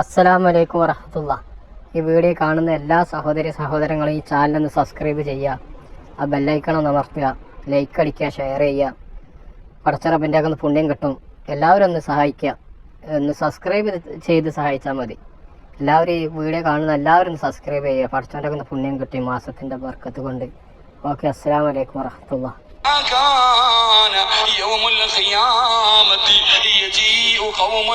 അസ്സലാമലൈക്കും വറഹ്മത്തുള്ളാഹി. ഈ വീഡിയോ കാണുന്ന എല്ലാ സഹോദരങ്ങളും ഈ ചാനലൊന്ന് സബ്സ്ക്രൈബ് ചെയ്യുക, ആ ബെല്ലൈക്കൺ ഒന്ന് അമർത്തുക, ലൈക്ക് അടിക്കുക, ഷെയർ ചെയ്യുക. പടച്ച റബ്ബിൻ്റെ ഒക്കെ പുണ്യം കിട്ടും. എല്ലാവരും ഒന്ന് സഹായിക്കുക, ഒന്ന് സബ്സ്ക്രൈബ് ചെയ്ത് സഹായിച്ചാൽ മതി. എല്ലാവരും ഈ വീഡിയോ കാണുന്ന എല്ലാവരും ഒന്ന് സബ്സ്ക്രൈബ് ചെയ്യുക. പടച്ചവൻ്റെ ഒക്കെ പുണ്യം കിട്ടി മാസത്തിൻ്റെ ബർക്കത്ത് കൊണ്ട്. ഓക്കെ, അസ്സലാമലൈക്കും വറഹ്മത്തുള്ളാഹി. كان يوم القيامة يجيء قوم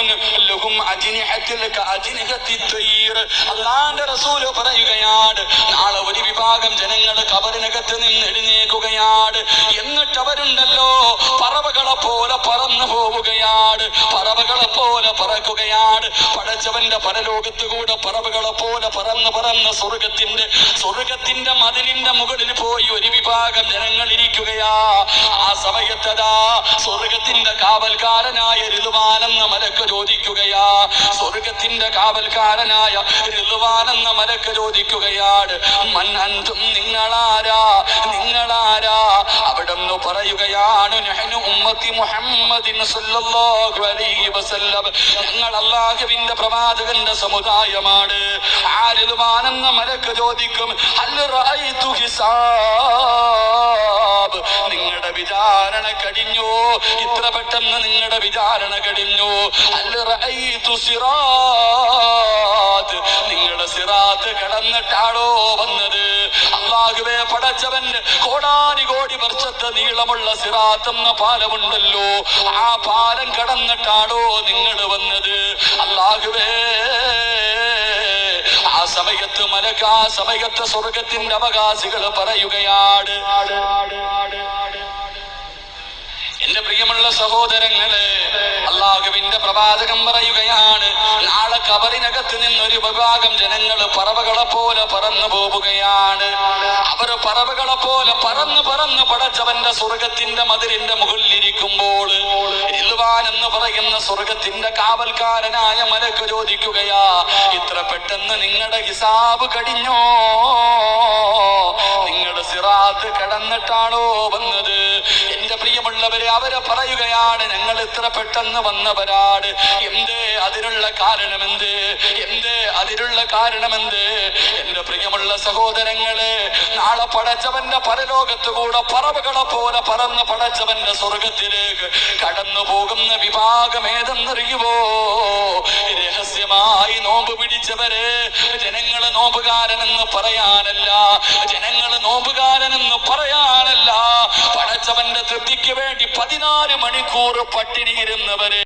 لهم أجنحة كأجنحة الطير. അല്ലാഹുവിന്റെ റസൂൽ പറയുകയാണ്, നാളെ ഒരു വിഭാഗം ജനങ്ങൾ ഖബറിനകത്ത് നിന്ന് എഴുന്നേൽക്കുകയാണ്. എന്നിട്ട് അവരുണ്ടല്ലോ പറവകളെ പോലെ പറന്നു പോവുകയാണ്, പറവകളെ പോലെ പറക്കുകയാണ്. പടച്ചവന്റെ പരലോകത്ത് കൂടെ പറവകളെ പോലെ പറന്ന് സ്വർഗത്തിന്റെ മതിലിന്റെ മുകളിൽ പോയി ഒരു വിഭാഗം ജനങ്ങൾ ഇരിക്കുകയാ. ആ സമയത്തതാ സ്വർഗത്തിന്റെ കാവൽക്കാരനായ റിദ്വാനെന്ന മലക്ക് ചോദിക്കുകയാ, സ്വർഗത്തിന്റെ കാവൽക്കാരനായ റിദ്വാനെന്ന മലക്ക് ചോദിക്കുകയാണ്, മൻ അൻതും, നിങ്ങളാരാ? അവിടെന്ന് പറയുകയാണ്, നഹ്നു ഉമ്മത്തി മുഹമ്മദിൻ സല്ലല്ലാഹു അലൈഹി വസല്ലം, ഞങ്ങൾ അല്ലാഹുവിന്റെ പ്രവാചകന്റെ സമുദായമാണ്. ആ റിദ്വാനെന്ന മലക്ക് ചോദിക്കും, ഹൽ റഅയ്തു ഹിസാബ്, നിങ്ങളുടെ വിചാരണ കഴിഞ്ഞോ? ഇത്ര പെട്ടെന്ന് നിങ്ങളുടെ വിചാരണ കഴിഞ്ഞോ? ഹൽ റഅയ്തു സിറാത്ത്, നിങ്ങളുടെ സിറാത്ത് കടന്നിട്ടാണോ വന്നത്? അല്ലാഹുവേ, പടച്ചവൻ കോടാനുകോടി വർഷത്തെ നീളമുള്ള സിറാത്ത് എന്ന പാലമുണ്ടല്ലോ, ആ പാലം കടന്നിട്ടാണോ നിങ്ങൾ വന്നത്? അല്ലാഹുവേ, ആ സമയത്ത് സ്വർഗത്തിന്റെ അവകാശികൾ പറയുകയാണ്, എന്റെ പ്രിയമുള്ള സഹോദരങ്ങളെ, അല്ലാഹുവിന്റെ പ്രവാചകൻ പറയുകയാണ്, നാളെ ഖബറിനകത്ത് നിന്നൊരു വിഭാഗം ജനങ്ങൾ പറവകളെ പോലെ പറന്നു പോവുകയാണ്. അവർ പറവകളെ പോലെ പറന്ന് പടച്ചവന്റെ സ്വർഗത്തിന്റെ മതിലിന്റെ മുകളിലിരിക്കുമ്പോൾ റിദ്വാൻ എന്ന് പറയുന്ന സ്വർഗത്തിന്റെ കാവൽക്കാരനായ മലക്ക് ചോദിക്കുകയാ, ഇത്ര പെട്ടെന്ന് നിങ്ങളുടെ ഹിസാബ് കഴിഞ്ഞോ? നിങ്ങളുടെ സിറാത്ത് കടന്നിട്ടാണോ വന്നത്? എന്റെ പ്രിയമുള്ളവരെ, അവരെ പറയുകയാണ്, ഞങ്ങൾ ഇത്ര പെട്ടെന്ന് വന്നവരാണ്. എന്തേ അതിനുള്ള കാരണമെന്ത്? എന്റെ പ്രിയമുള്ള സഹോദരങ്ങളെ, നാളെ പടച്ചവന്റെ പരലോകത്ത് കൂടെ പറവകളെ പോലെ പറന്ന് പടച്ചവന്റെ സ്വർഗത്തിലേക്ക് കടന്നു പോകുന്ന വിഭാഗം ഏതെന്നറിയുമോ? രഹസ്യമായി നോമ്പ് പിടിച്ചവരെ. ജനങ്ങള് നോമ്പുകാരനെന്ന് പറയാനല്ല, പടച്ചവന്റെ തൃപ്തിക്ക് വേണ്ടി 14 മണിക്കൂർ പട്ടിണിയിരുന്നവരെ.